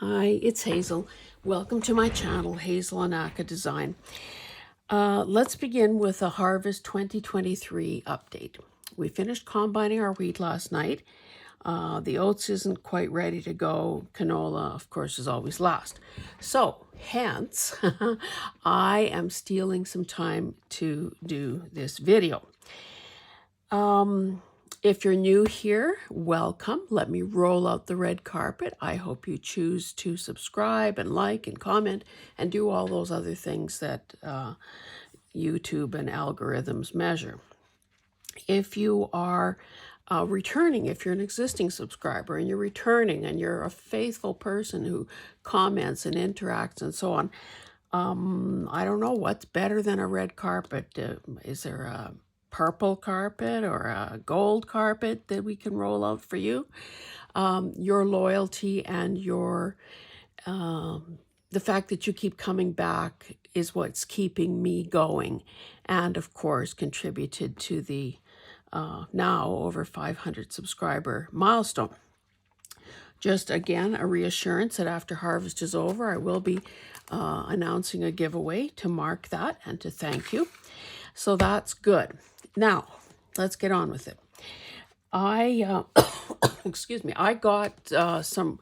Hi, it's Hazel. Welcome to my channel, Hazel Anaka Design. Let's begin with a Harvest 2023 update. We finished combining our wheat last night. The oats isn't quite ready to go. Canola, of course, is always last. So, hence, I am stealing some time to do this video. If you're new here, welcome. Let me roll out the red carpet. I hope you choose to subscribe and like and comment and do all those other things that YouTube and algorithms measure. If you are returning, if you're an existing subscriber and you're returning and you're a faithful person who comments and interacts and so on, I don't know what's better than a red carpet. Is there a purple carpet or a gold carpet that we can roll out for you? Your loyalty and your the fact that you keep coming back is what's keeping me going, and of course contributed to the now over 500 subscriber milestone. Just again, a reassurance that after harvest is over, I will be announcing a giveaway to mark that and to thank you. So that's good. Now, let's get on with it. I, excuse me, I got some,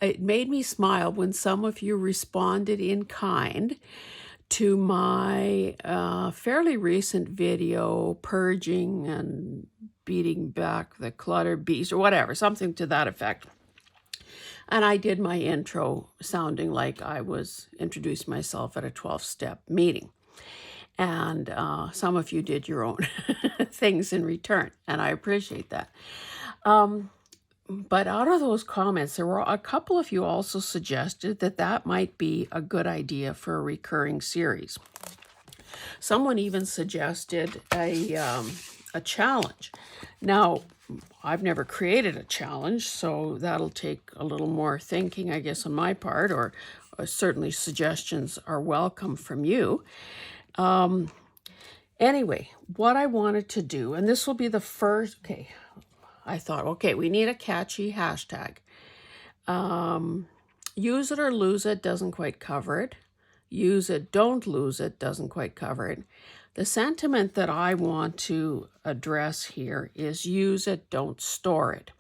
it made me smile when some of you responded in kind to my fairly recent video, purging and beating back the cluttered beast or whatever, something to that effect. And I did my intro sounding like I was introducing myself at a 12-step meeting. And some of you did your own things in return, and I appreciate that. But out of those comments, there were a couple of you also suggested that that might be a good idea for a recurring series. Someone even suggested a challenge. Now, I've never created a challenge, so that'll take a little more thinking, I guess, on my part, or certainly suggestions are welcome from you. Anyway, what I wanted to do, and this will be the first, okay, I thought, okay, we need a catchy hashtag. Use it or lose it doesn't quite cover it. Use it, don't lose it doesn't quite cover it. The sentiment that I want to address here is use it, don't store it.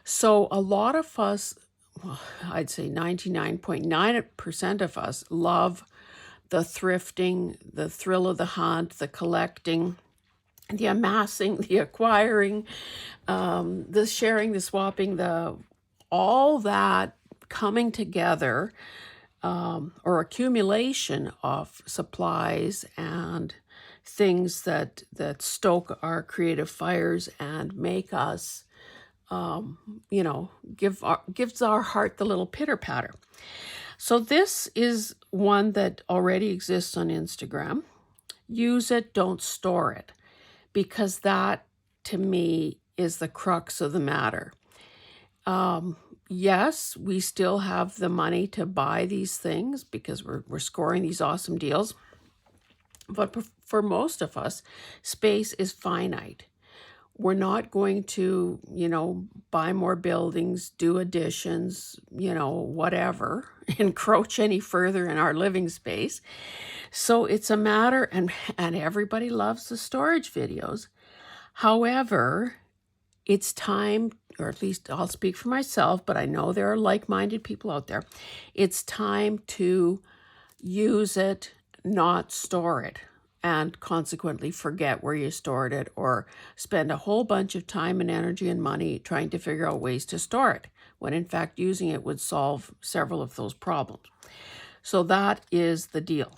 So a lot of us, well, I'd say 99.9% of us love the thrifting, the thrill of the hunt, the collecting, the amassing, the acquiring, the sharing, the swapping, all that coming together or accumulation of supplies and things that stoke our creative fires and make us, gives our heart the little pitter patter. So this is one that already exists on Instagram. Use it, don't store it, because that, to me, is the crux of the matter. Yes, we still have the money to buy these things because we're scoring these awesome deals. But for most of us, space is finite. We're not going to, buy more buildings, do additions, whatever, encroach any further in our living space. So it's a matter, and everybody loves the storage videos. However, it's time, or at least I'll speak for myself, but I know there are like-minded people out there. It's time to use it, not store it, and consequently forget where you stored it or spend a whole bunch of time and energy and money trying to figure out ways to store it, when in fact using it would solve several of those problems. So that is the deal.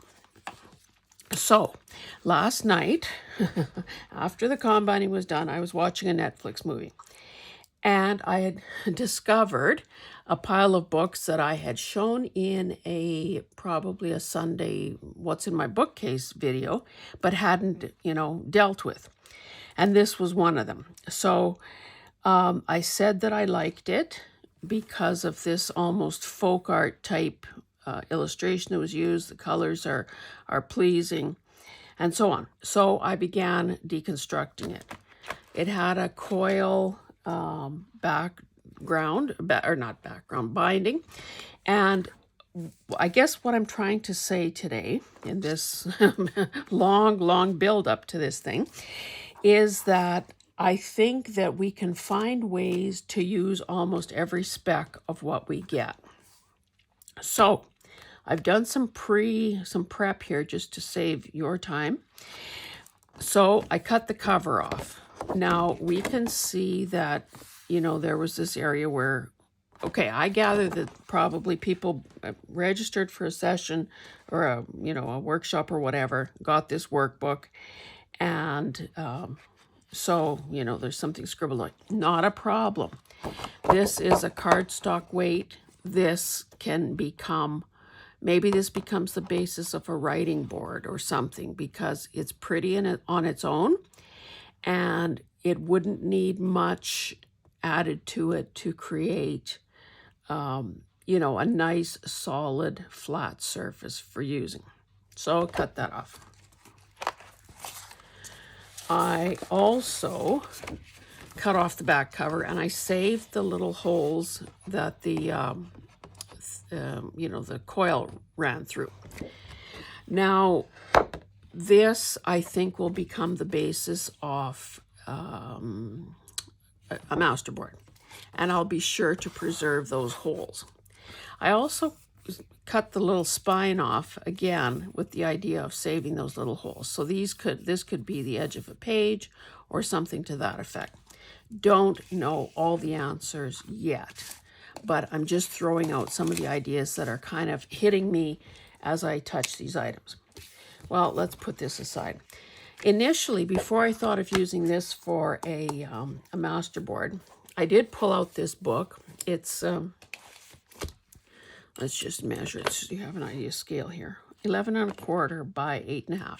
So last night, after the combining was done, I was watching a Netflix movie. And I had discovered a pile of books that I had shown in probably a Sunday What's in My Bookcase video, but hadn't, dealt with. And this was one of them. So I said that I liked it because of this almost folk art type illustration that was used. The colors are pleasing and so on. So I began deconstructing it. It had a coil back binding. And I guess what I'm trying to say today in this long build up to this thing is that I think that we can find ways to use almost every spec of what we get. So I've done some prep here just to save your time. So I cut the cover off. Now we can see that, there was this area where, okay, I gather that probably people registered for a session or a workshop or whatever, got this workbook, and so, there's something scribbled on. Not a problem. This is a cardstock weight. This can become, maybe this becomes the basis of a writing board or something, because it's pretty on its own, and it wouldn't need much added to it to create, a nice, solid, flat surface for using. So I'll cut that off. I also cut off the back cover, and I saved the little holes that the coil ran through. Now, this I think will become the basis of a masterboard, and I'll be sure to preserve those holes. I also cut the little spine off again with the idea of saving those little holes. So this could be the edge of a page or something to that effect. Don't know all the answers yet, but I'm just throwing out some of the ideas that are kind of hitting me as I touch these items. Well, let's put this aside. Initially, before I thought of using this for a masterboard, I did pull out this book. It's let's just measure it so you have an idea of scale here. 11 1/4 by 8 1/2.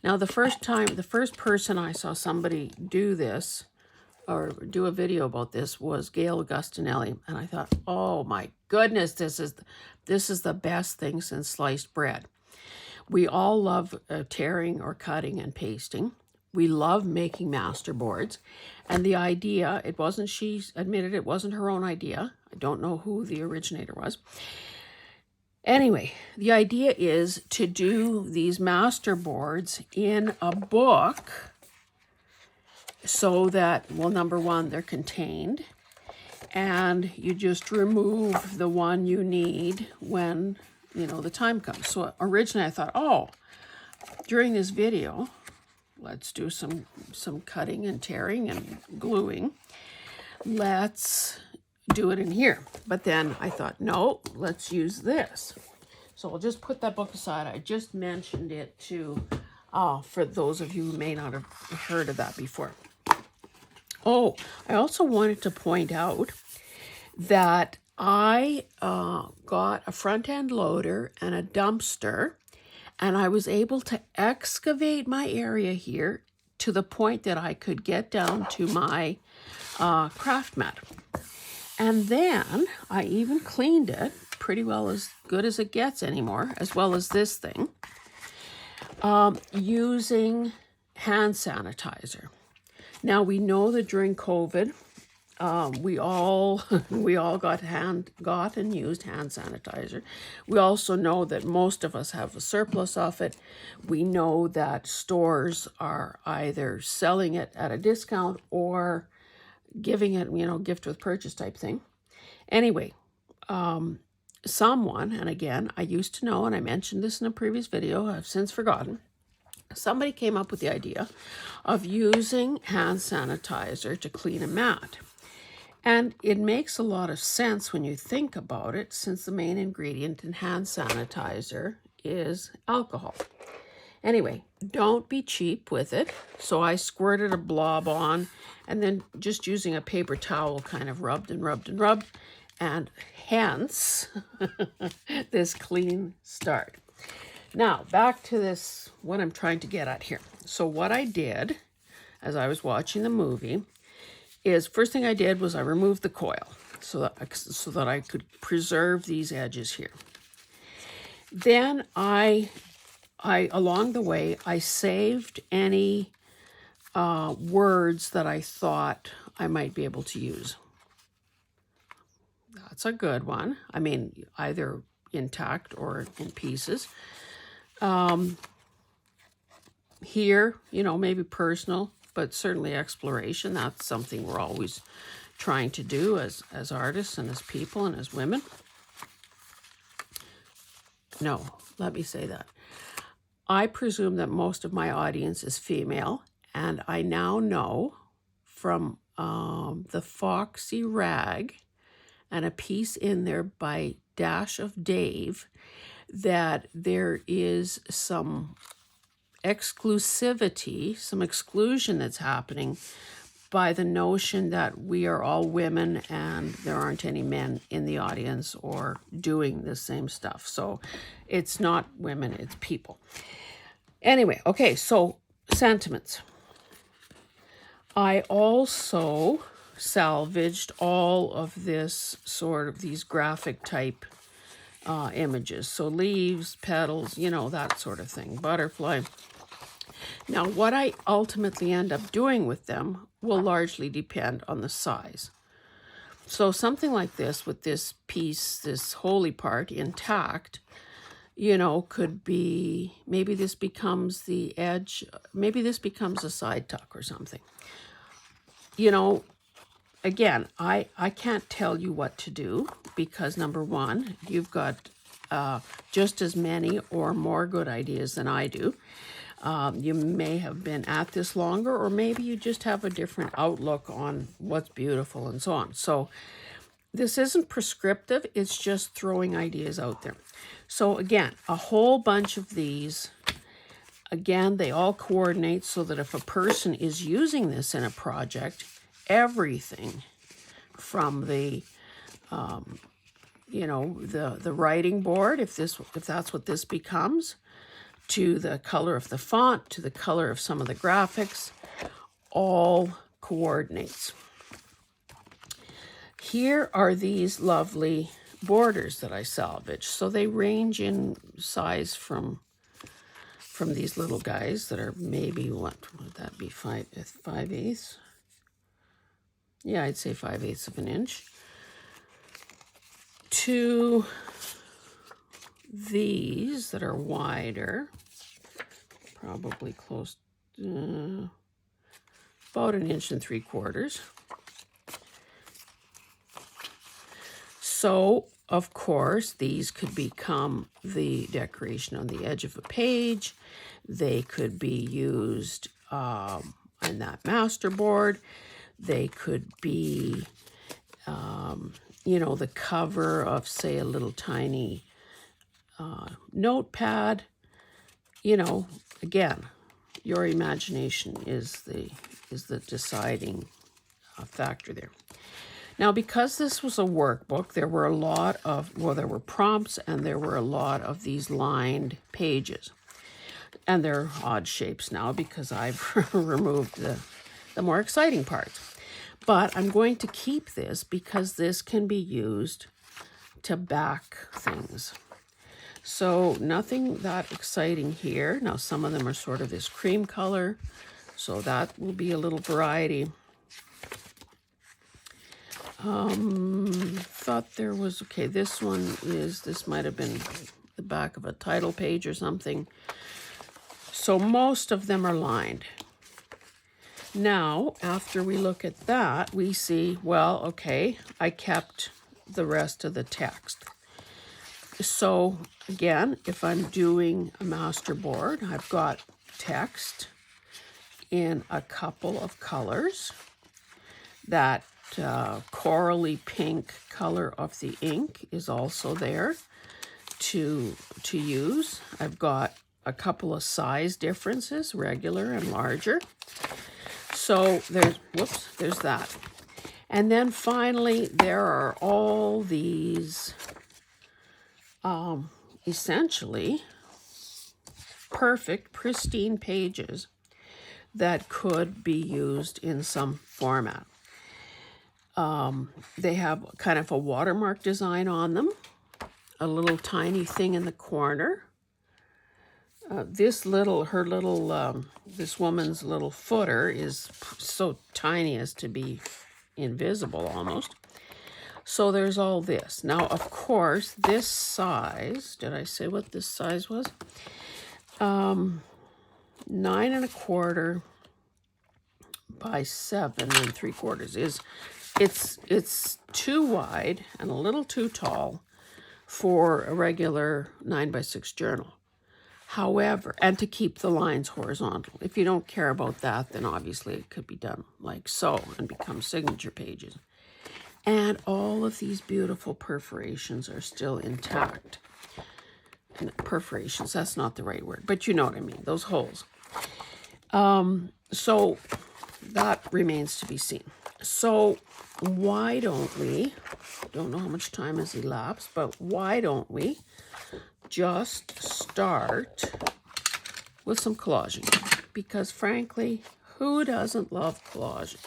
Now, the first person I saw somebody do this or do a video about this was Gail Augustinelli, and I thought, oh my goodness, this is the best thing since sliced bread. We all love tearing or cutting and pasting. We love making masterboards, and the idea, she admitted it wasn't her own idea. I don't know who the originator was. Anyway, the idea is to do these masterboards in a book so that, well, number one, they're contained, and you just remove the one you need when, the time comes. So originally I thought, during this video, let's do some cutting and tearing and gluing. Let's do it in here. But then I thought, no, let's use this. So I'll just put that book aside. I just mentioned it for those of you who may not have heard of that before. Oh, I also wanted to point out that I got a front end loader and a dumpster, and I was able to excavate my area here to the point that I could get down to my craft mat. And then I even cleaned it pretty well, as good as it gets anymore, as well as this thing, using hand sanitizer. Now, we know that during COVID, we all got and used hand sanitizer. We also know that most of us have a surplus of it. We know that stores are either selling it at a discount or giving it, gift with purchase type thing. Anyway, someone, and again, I used to know, and I mentioned this in a previous video, I've since forgotten, somebody came up with the idea of using hand sanitizer to clean a mat. And it makes a lot of sense when you think about it, since the main ingredient in hand sanitizer is alcohol. Anyway, don't be cheap with it. So I squirted a blob on, and then just using a paper towel kind of rubbed, and hence this clean start. Now, back to this, what I'm trying to get at here. So what I did as I was watching the movie is, first thing I did was I removed the coil so that I could preserve these edges here. Then I along the way, I saved any words that I thought I might be able to use. That's a good one. I mean, either intact or in pieces. Here, maybe personal, but certainly exploration. That's something we're always trying to do as artists and as people and as women. No, let me say that. I presume that most of my audience is female, and I now know from the Foxy Rag and a piece in there by Dash of Dave that there is some exclusivity, some exclusion that's happening by the notion that we are all women and there aren't any men in the audience or doing the same stuff. So it's not women, it's people. Anyway, okay, so sentiments. I also salvaged all of this sort of these graphic type images. So leaves, petals, that sort of thing, butterfly. Now, what I ultimately end up doing with them will largely depend on the size. So something like this with this piece, this holy part intact, could be, maybe this becomes the edge, maybe this becomes a side tuck or something. Again, I can't tell you what to do because number one, you've got just as many or more good ideas than I do. You may have been at this longer, or maybe you just have a different outlook on what's beautiful and so on. So this isn't prescriptive, it's just throwing ideas out there. So again, a whole bunch of these, again, they all coordinate so that if a person is using this in a project, everything from the the writing board, if that's what this becomes, to the color of the font, to the color of some of the graphics, all coordinates. Here are these lovely borders that I salvaged. So they range in size from these little guys that are maybe, what would that be, 5/8? Yeah, I'd say 5/8 of an inch. To these that are wider, probably close to about 1.75 inches. So, of course, these could become the decoration on the edge of a page. They could be used on that masterboard. They could be, the cover of, say, a little tiny notepad. Again, your imagination is the deciding factor there. Now, because this was a workbook, there were there were prompts and there were a lot of these lined pages. And they're odd shapes now because I've removed the more exciting parts. But I'm going to keep this because this can be used to back things. So nothing that exciting here. Now, some of them are sort of this cream color, so that will be a little variety. Thought there was, okay, this might have been the back of a title page or something. So most of them are lined. Now, after we look at that, we see, well, okay, I kept the rest of the text. So again, if I'm doing a masterboard, I've got text in a couple of colors. That corally pink color of the ink is also there to use. I've got a couple of size differences, regular and larger. So there's that. And then finally, there are all these essentially perfect, pristine pages that could be used in some format. They have kind of a watermark design on them, a little tiny thing in the corner. This woman's little footer is so tiny as to be invisible almost. So there's all this. Now, of course, this size, did I say what this size was? 9¼ by 7¾ is, it's too wide and a little too tall for a regular 9x6 journal. However, and to keep the lines horizontal. If you don't care about that, then obviously it could be done like so and become signature pages. And all of these beautiful perforations are still intact. And perforations, that's not the right word, but you know what I mean, those holes. So that remains to be seen. So why don't we, don't know how much time has elapsed, but why don't we just start with some collaging? Because frankly, who doesn't love collaging?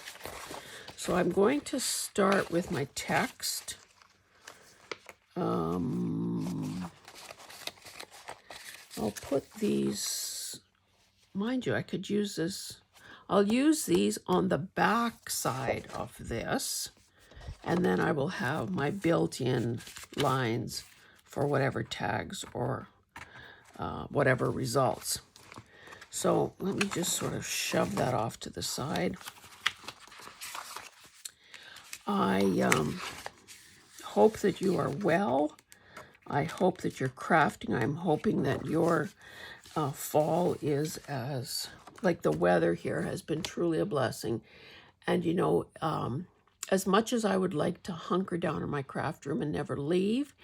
So I'm going to start with my text. I'll put these, mind you, I could use this. I'll use these on the back side of this, and then I will have my built-in lines for whatever tags or whatever results. So let me just sort of shove that off to the side. I hope that you are well. I hope that you're crafting. I'm hoping that your fall is as, like the weather here has been truly a blessing. And you know, as much as I would like to hunker down in my craft room and never leave,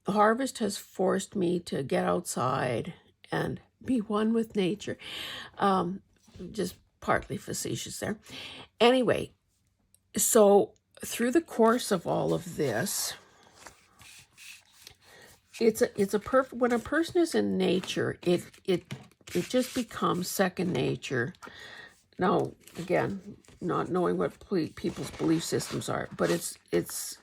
harvest has forced me to get outside and be one with nature. Just partly facetious there. Anyway, so through the course of all of this, it's a perfect, when a person is in nature, it just becomes second nature. Now, again, not knowing what people's belief systems are, but it's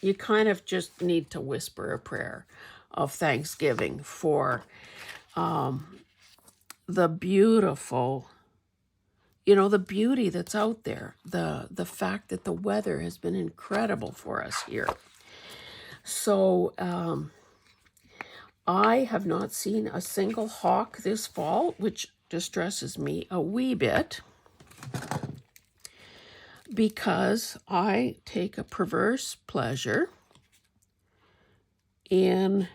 you kind of just need to whisper a prayer of thanksgiving for the beautiful, you know, the beauty that's out there, the fact that the weather has been incredible for us here. So I have not seen a single hawk this fall, which distresses me a wee bit, because I take a perverse pleasure in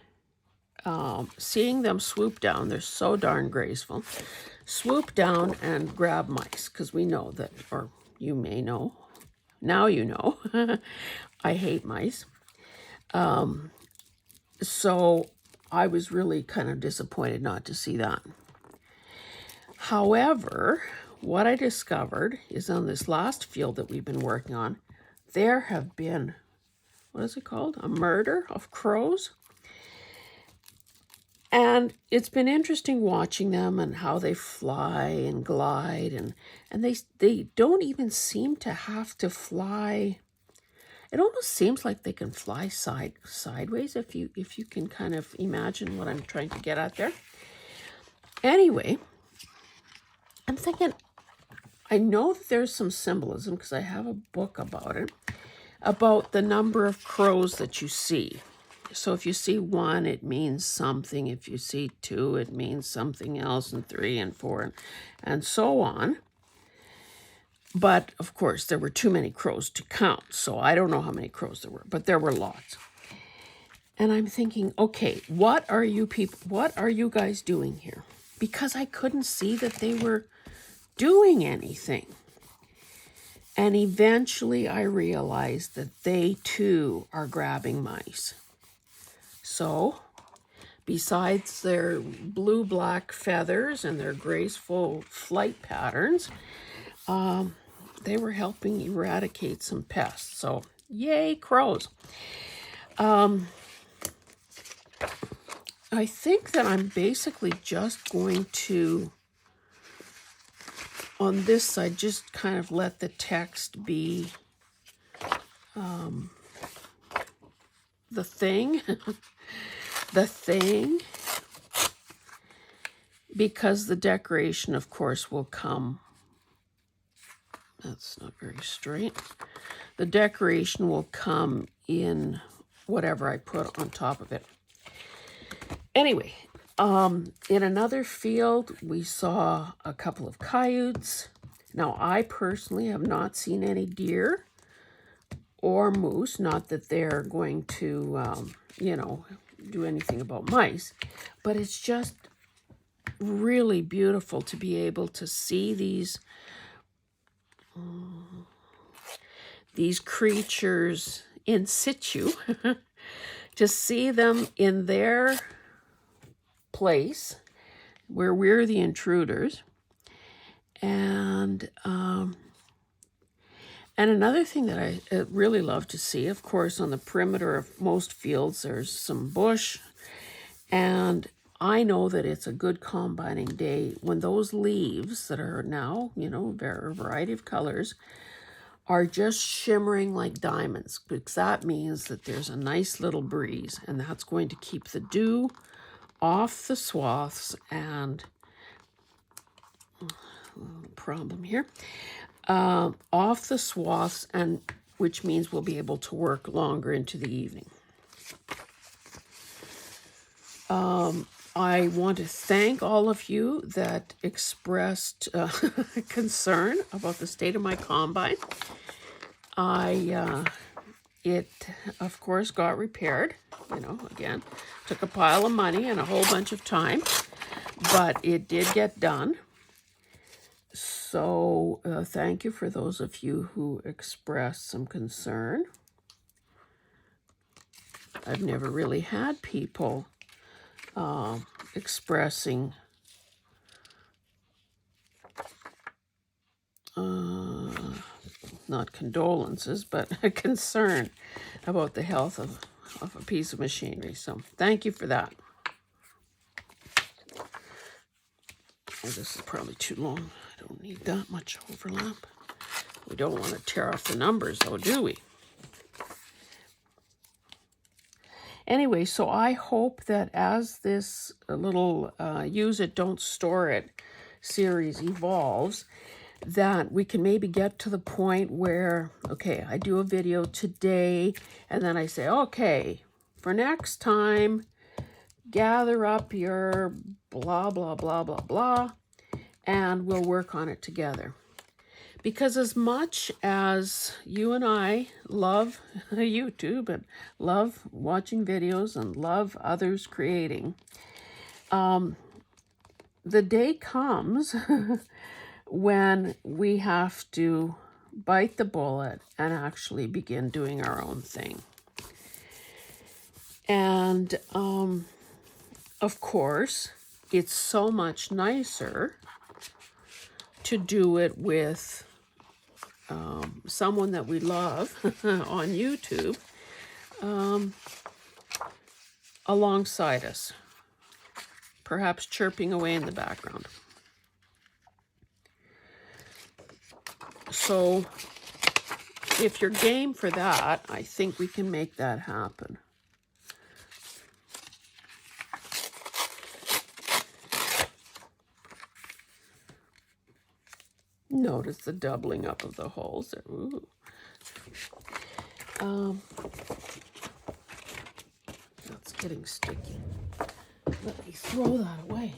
seeing them swoop down. They're so darn graceful. Swoop down and grab mice, because we know that, or you may know, now you know, I hate mice. So I was really kind of disappointed not to see that. However, what I discovered is on this last field that we've been working on, there have been, what is it called? A murder of crows. And it's been interesting watching them and how they fly and glide, and they don't even seem to have to fly. It almost seems like they can fly sideways, if you can kind of imagine what I'm trying to get at there. Anyway, I'm thinking, I know that there's some symbolism because I have a book about it, about the number of crows that you see. So if you see 1, it means something. If you see 2, it means something else, and 3 and 4, and so on. But of course, there were too many crows to count, so I don't know how many crows there were, but there were lots. And I'm thinking, okay, what are you guys doing here? Because I couldn't see that they were doing anything. And eventually I realized that they too are grabbing mice. So, besides their blue-black feathers and their graceful flight patterns, they were helping eradicate some pests. So, yay, crows. I think that I'm basically just going to, on this side, just kind of let the text be the thing. The thing. Because the decoration, of course, will come That's not very straight. The decoration will come in whatever I put on top of it. Anyway, in another field, we saw a couple of coyotes. Now, I personally have not seen any deer or moose, not that they're going to, do anything about mice, but it's just really beautiful to be able to see these creatures in situ, to see them in their place where we're the intruders. And another thing that I really love to see, of course, on the perimeter of most fields, there's some bush. And I know that it's a good combining day when those leaves that are now, a variety of colors, are just shimmering like diamonds, because that means that there's a nice little breeze, and that's going to keep the dew off the swaths. And problem here, off the swaths, and which means we'll be able to work longer into the evening. I want to thank all of you that expressed concern about the state of my combine. It, of course, got repaired. Again, took a pile of money and a whole bunch of time, but it did get done. So thank you for those of you who expressed some concern. I've never really had people expressing not condolences, but a concern about the health of a piece of machinery. So thank you for that. Oh, this is probably too long. I don't need that much overlap. We don't want to tear off the numbers, though, do we? Anyway, so I hope that as this little use it, don't store it series evolves, that we can maybe get to the point where, okay, I do a video today, and then I say, okay, for next time, gather up your blah, blah, blah, blah, blah, and we'll work on it together. Because as much as you and I love YouTube and love watching videos and love others creating, the day comes when we have to bite the bullet and actually begin doing our own thing. And of course, it's so much nicer to do it with someone that we love on YouTube alongside us, perhaps chirping away in the background. So if you're game for that, I think we can make that happen. Notice the doubling up of the holes there. Ooh. That's getting sticky. Let me throw that away.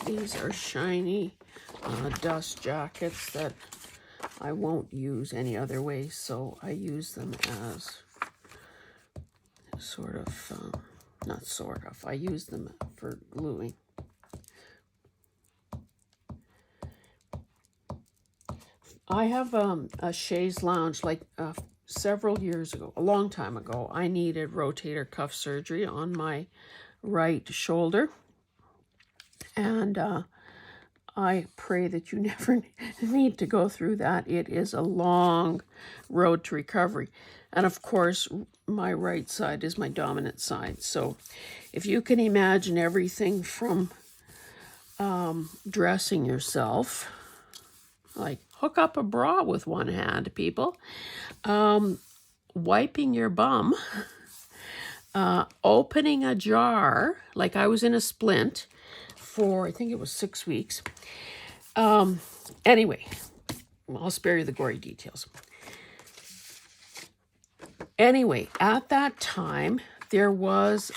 These are shiny dust jackets that I won't use any other way, so I use them as sort of, not sort of, I use them for gluing. I have a chaise lounge, like several years ago, a long time ago, I needed rotator cuff surgery on my right shoulder. And I pray that you never need to go through that. It is a long road to recovery. And of course, my right side is my dominant side. So if you can imagine everything from dressing yourself, like hook up a bra with one hand, people, wiping your bum, opening a jar, like I was in a splint, for, I think it was 6 weeks. Anyway, I'll spare you the gory details. Anyway, at that time, there was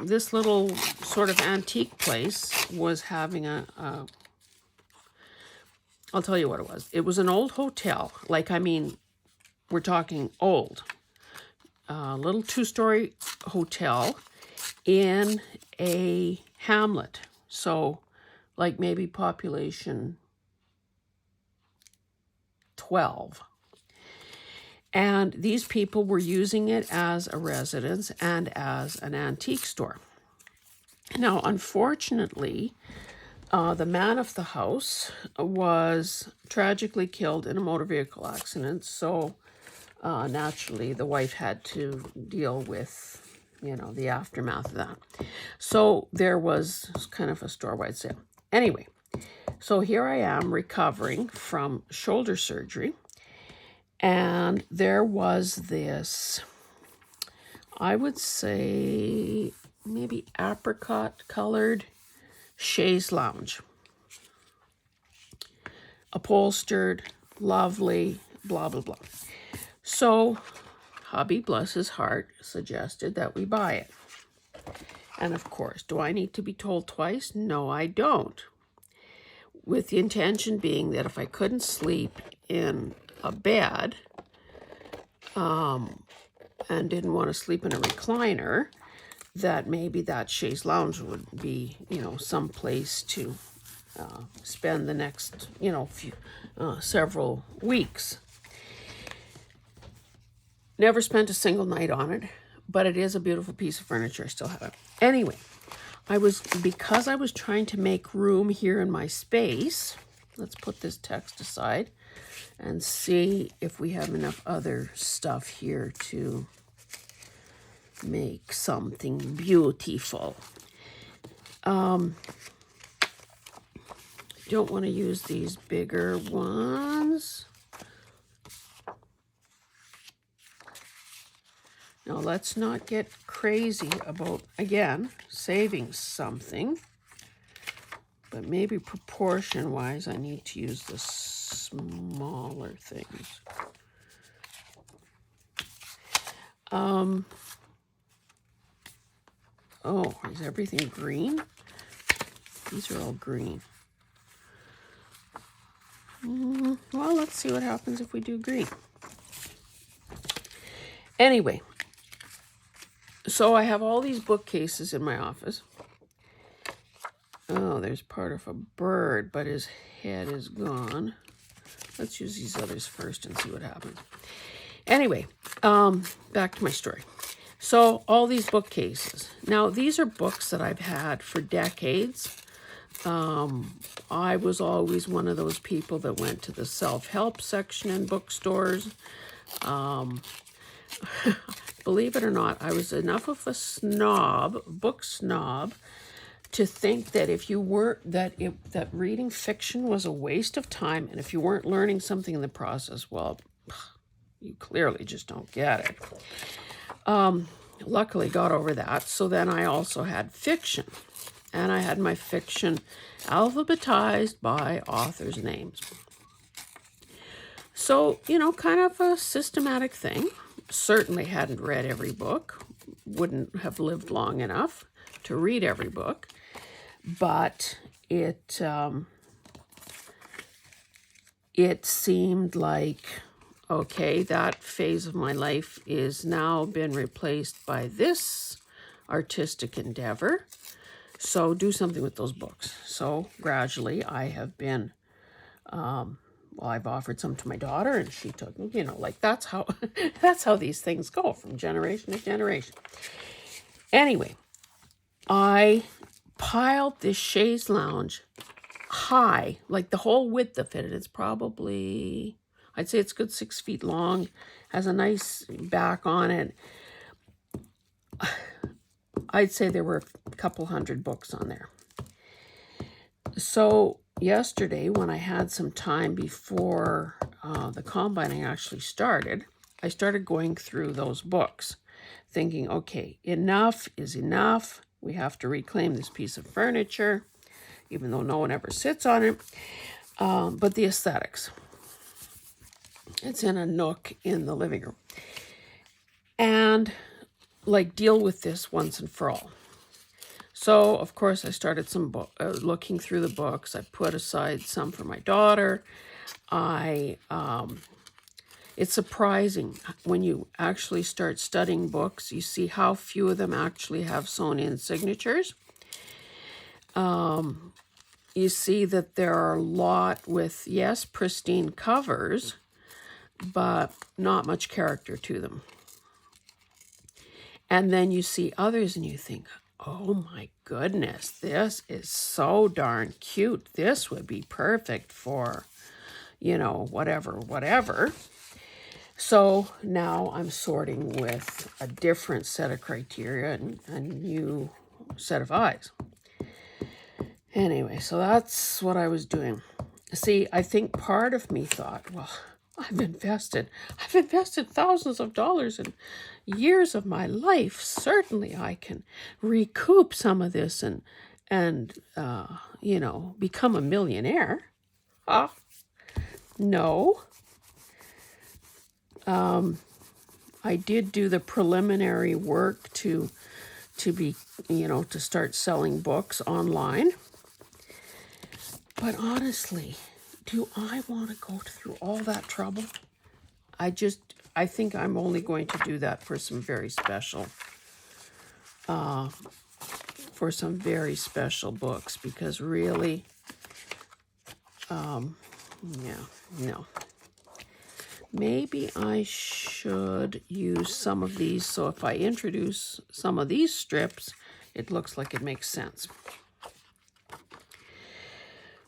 this little sort of antique place was having I'll tell you what it was. It was an old hotel. Like, I mean, we're talking old. Little 2-story hotel in a hamlet. So, like maybe population 12. And these people were using it as a residence and as an antique store. Now, unfortunately, the man of the house was tragically killed in a motor vehicle accident. So, naturally, the wife had to deal with, the aftermath of that. So, there was kind of a store-wide sale. Anyway, so here I am recovering from shoulder surgery. And there was this, I would say, maybe apricot-colored chaise lounge. Upholstered, lovely, blah, blah, blah. So, hubby, bless his heart, suggested that we buy it. And of course, do I need to be told twice? No, I don't. With the intention being that if I couldn't sleep in a bed and didn't want to sleep in a recliner, that maybe that chaise lounge would be, some place to spend the next, several weeks. Never spent a single night on it, but it is a beautiful piece of furniture. I still have it. Anyway, because I was trying to make room here in my space, let's put this text aside and see if we have enough other stuff here to make something beautiful. Don't want to use these bigger ones. Now, let's not get crazy about, again, saving something. But maybe proportion-wise, I need to use the smaller things. Oh, is everything green? These are all green. Well, let's see what happens if we do green. Anyway, so I have all these bookcases in my office. Oh, there's part of a bird, but his head is gone. Let's use these others first and see what happens. Anyway, back to my story. So all these bookcases. Now, these are books that I've had for decades. I was always one of those people that went to the self-help section in bookstores. Believe it or not, I was enough of a book snob, to think that if you weren't, that reading fiction was a waste of time, and if you weren't learning something in the process, well, you clearly just don't get it. Luckily got over that. So then I also had fiction, and I had my fiction alphabetized by authors' names. So, kind of a systematic thing. Certainly hadn't read every book, wouldn't have lived long enough to read every book, but it seemed like, okay, that phase of my life is now been replaced by this artistic endeavor, so do something with those books. So gradually I have been, I've offered some to my daughter, and she took, like that's how these things go from generation to generation. Anyway, I piled this chaise lounge high, like the whole width of it. It's probably, I'd say it's good 6 feet long, has a nice back on it. I'd say there were a couple hundred books on there. So yesterday, when I had some time before the combining actually started, I started going through those books, thinking, okay, enough is enough. We have to reclaim this piece of furniture. even though no one ever sits on it. But the aesthetics. It's in a nook in the living room. And like deal with this once and for all. So, of course, I started looking through the books. I put aside some for my daughter. It's surprising when you actually start studying books, you see how few of them actually have sewn-in signatures. You see that there are a lot with, yes, pristine covers, but not much character to them. And then you see others and you think, oh my goodness, this is so darn cute. This would be perfect for, whatever. So now I'm sorting with a different set of criteria and a new set of eyes. Anyway, so that's what I was doing. See, I think part of me thought, well, I've invested thousands of dollars and years of my life. Certainly I can recoup some of this and become a millionaire. No. I did do the preliminary work to start selling books online. But honestly, do I want to go through all that trouble? I think I'm only going to do that for some very special books, because really, no. Maybe I should use some of these, so if I introduce some of these strips, it looks like it makes sense.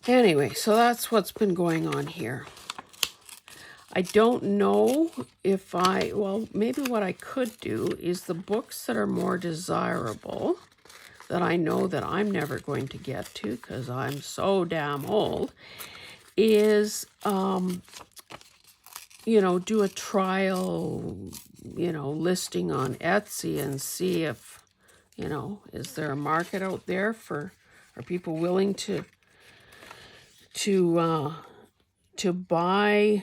Anyway, so that's what's been going on here. I don't know if maybe what I could do is the books that are more desirable, that I know that I'm never going to get to because I'm so damn old, is, do a trial, listing on Etsy and see if, is there a market out there are people willing to buy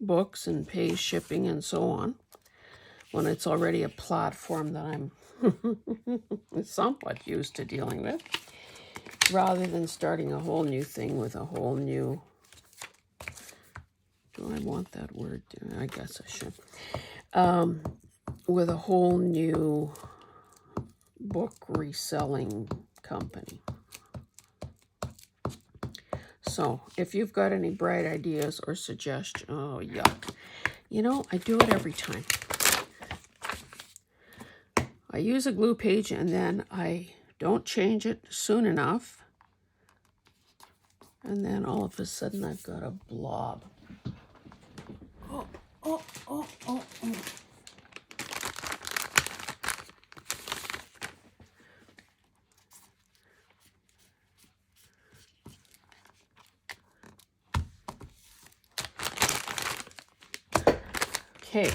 books and pay shipping and so on, when it's already a platform that I'm somewhat used to dealing with, rather than starting a whole new thing with a whole new, do I want that word? I guess I should. With a whole new book reselling company. So if you've got any bright ideas or suggestions, oh yuck. I do it every time. I use a glue page and then I don't change it soon enough. And then all of a sudden I've got a blob. Oh. Okay.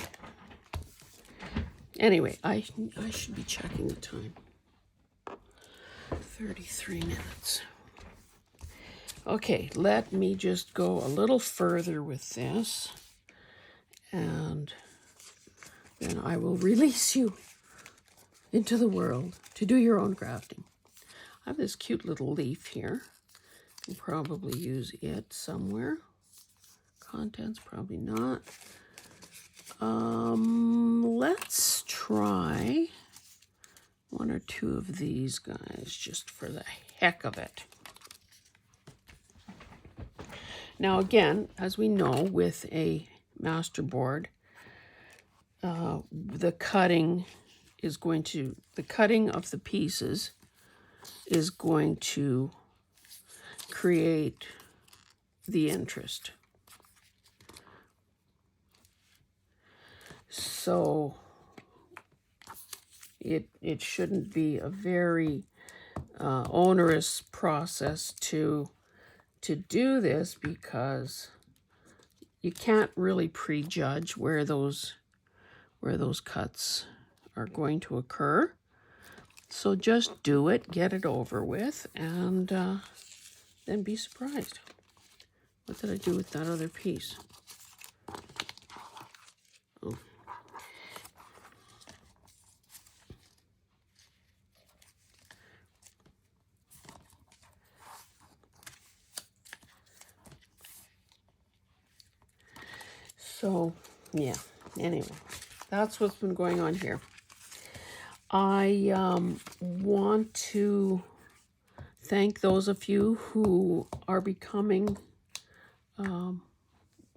Anyway, I should be checking the time. 33 minutes. Okay, let me just go a little further with this, and then I will release you into the world to do your own grafting. I have this cute little leaf here. Can probably use it somewhere. Contents, probably not. Let's try one or two of these guys just for the heck of it. Now again, as we know, with a masterboard, the cutting of the pieces is going to create the interest. So it shouldn't be a very onerous process to do this, because you can't really prejudge where those cuts are going to occur. So just do it, get it over with, and then be surprised. What did I do with that other piece? Oh. So, yeah, anyway, that's what's been going on here. I want to thank those of you who are becoming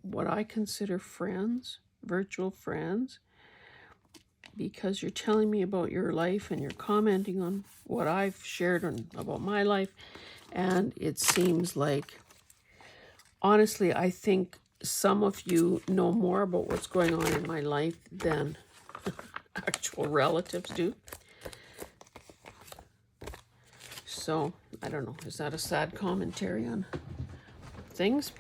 what I consider friends, virtual friends, because you're telling me about your life and you're commenting on what I've shared about my life. And it seems like, honestly, I think some of you know more about what's going on in my life than actual relatives do. So, I don't know. Is that a sad commentary on things?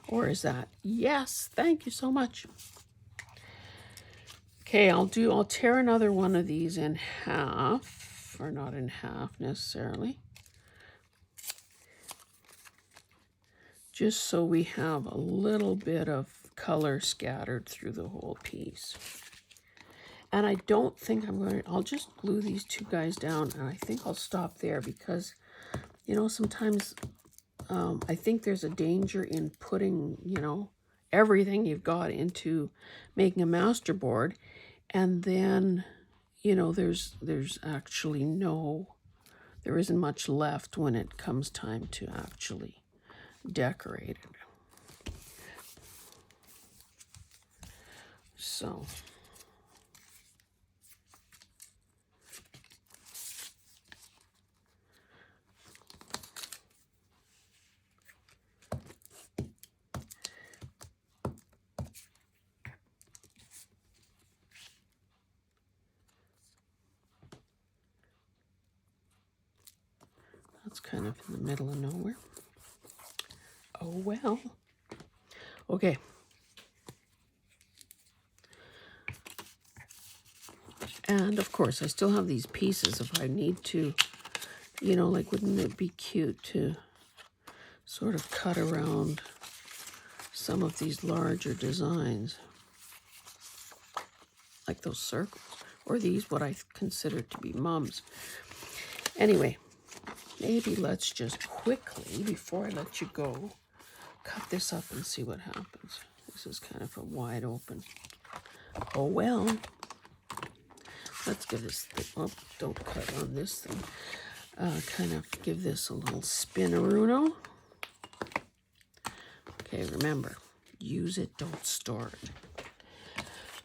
Or is that, yes, thank you so much. Okay, I'll tear another one of these in half, or not in half necessarily. Just so we have a little bit of color scattered through the whole piece. And I don't think I'll just glue these two guys down, and I think I'll stop there because, you know, sometimes I think there's a danger in putting, you know, everything you've got into making a master board, and then, you know, there's actually there isn't much left when it comes time to actually decorate it. So that's kind of in the middle of nowhere. Oh well. Okay. And of course, I still have these pieces if I need to, you know, like, wouldn't it be cute to sort of cut around some of these larger designs, like those circles, or these, what I consider to be mums. Anyway, maybe let's just quickly, before I let you go, cut this up and see what happens. This is kind of a wide open. Oh well. Let's give this thing, oh, don't cut on this thing. Kind of give this a little spin-a-runo. Okay, remember, use it, don't store it.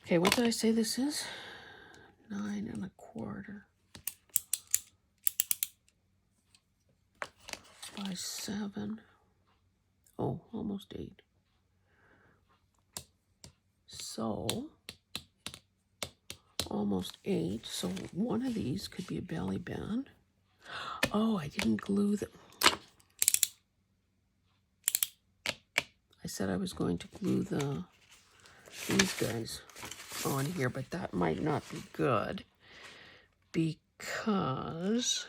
Okay, what did I say this is? 9 1/4 by 7. Oh, almost 8. So, almost 8. So one of these could be a belly band. Oh, I didn't glue them. I said I was going to glue these guys on here, but that might not be good because,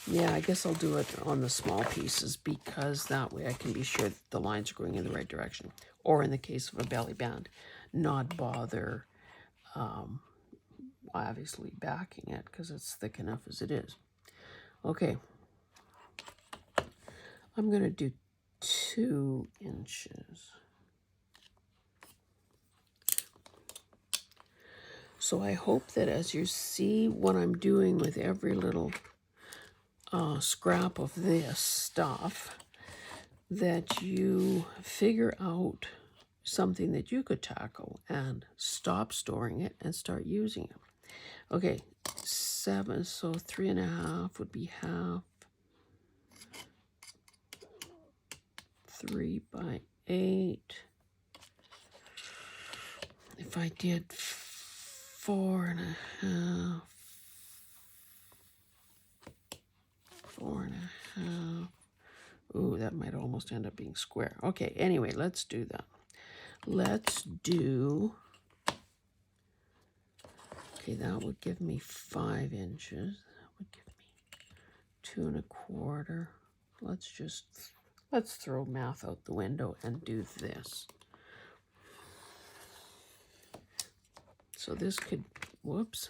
yeah, I guess I'll do it on the small pieces because that way I can be sure that the lines are going in the right direction. Or in the case of a belly band, not bother obviously backing it because it's thick enough as it is. Okay, I'm going to do 2 inches. So I hope that as you see what I'm doing with every little scrap of this stuff, that you figure out something that you could tackle and stop storing it and start using it. Okay, 7, so 3 1/2 would be half. 3 by 8. If I did 4 1/2, 4 1/2. Ooh, that might almost end up being square. Okay, anyway, let's do that. Let's do, Okay, that would give me 5 inches. That would give me 2 1/4. Let's throw math out the window and do this. So this could, whoops,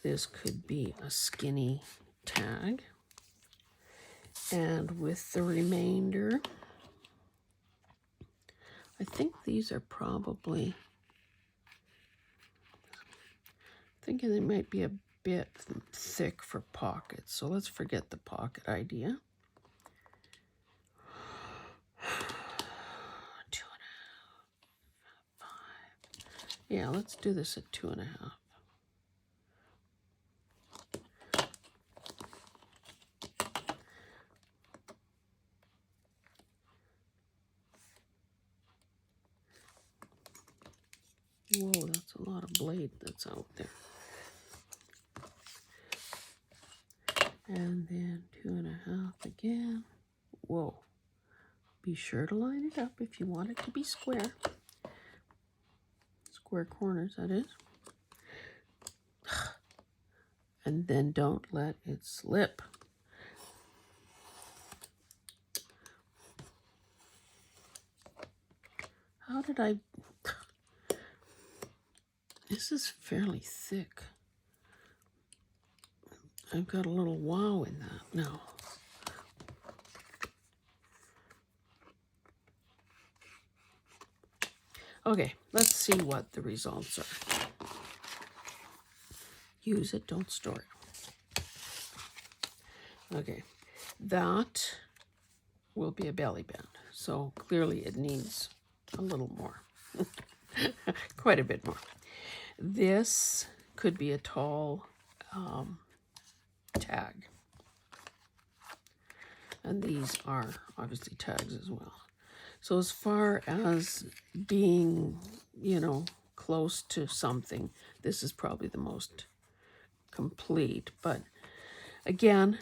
this could be a skinny tag. And with the remainder, I think these are probably, thinking they might be a bit thick for pockets. So let's forget the pocket idea. 2 1/2, 5. Yeah, let's do this at 2 1/2. Whoa, that's a lot of blade that's out there. And then 2 1/2 again. Whoa. Be sure to line it up if you want it to be square. Square corners, that is. And then don't let it slip. How did I... This is fairly thick. I've got a little wow in that now. Okay, let's see what the results are. Use it, don't store it. Okay, that will be a belly band. So clearly it needs a little more. Quite a bit more. This could be a tall tag. And these are obviously tags as well. So as far as being, close to something, this is probably the most complete. But again,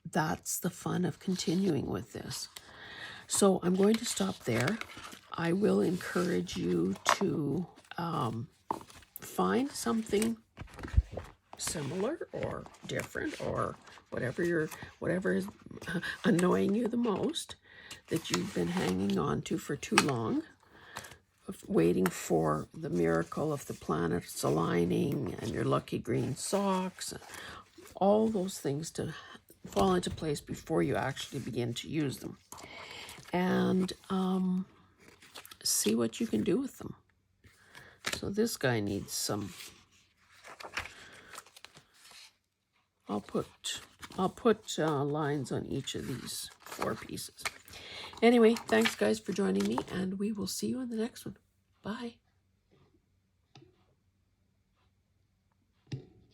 that's the fun of continuing with this. So I'm going to stop there. I will encourage you to find something similar or different or whatever is annoying you the most that you've been hanging on to for too long, waiting for the miracle of the planets aligning and your lucky green socks, all those things to fall into place before you actually begin to use them. And see what you can do with them. So this guy needs some... I'll put lines on each of these 4 pieces. Anyway, thanks guys for joining me, and we will see you in the next one. Bye.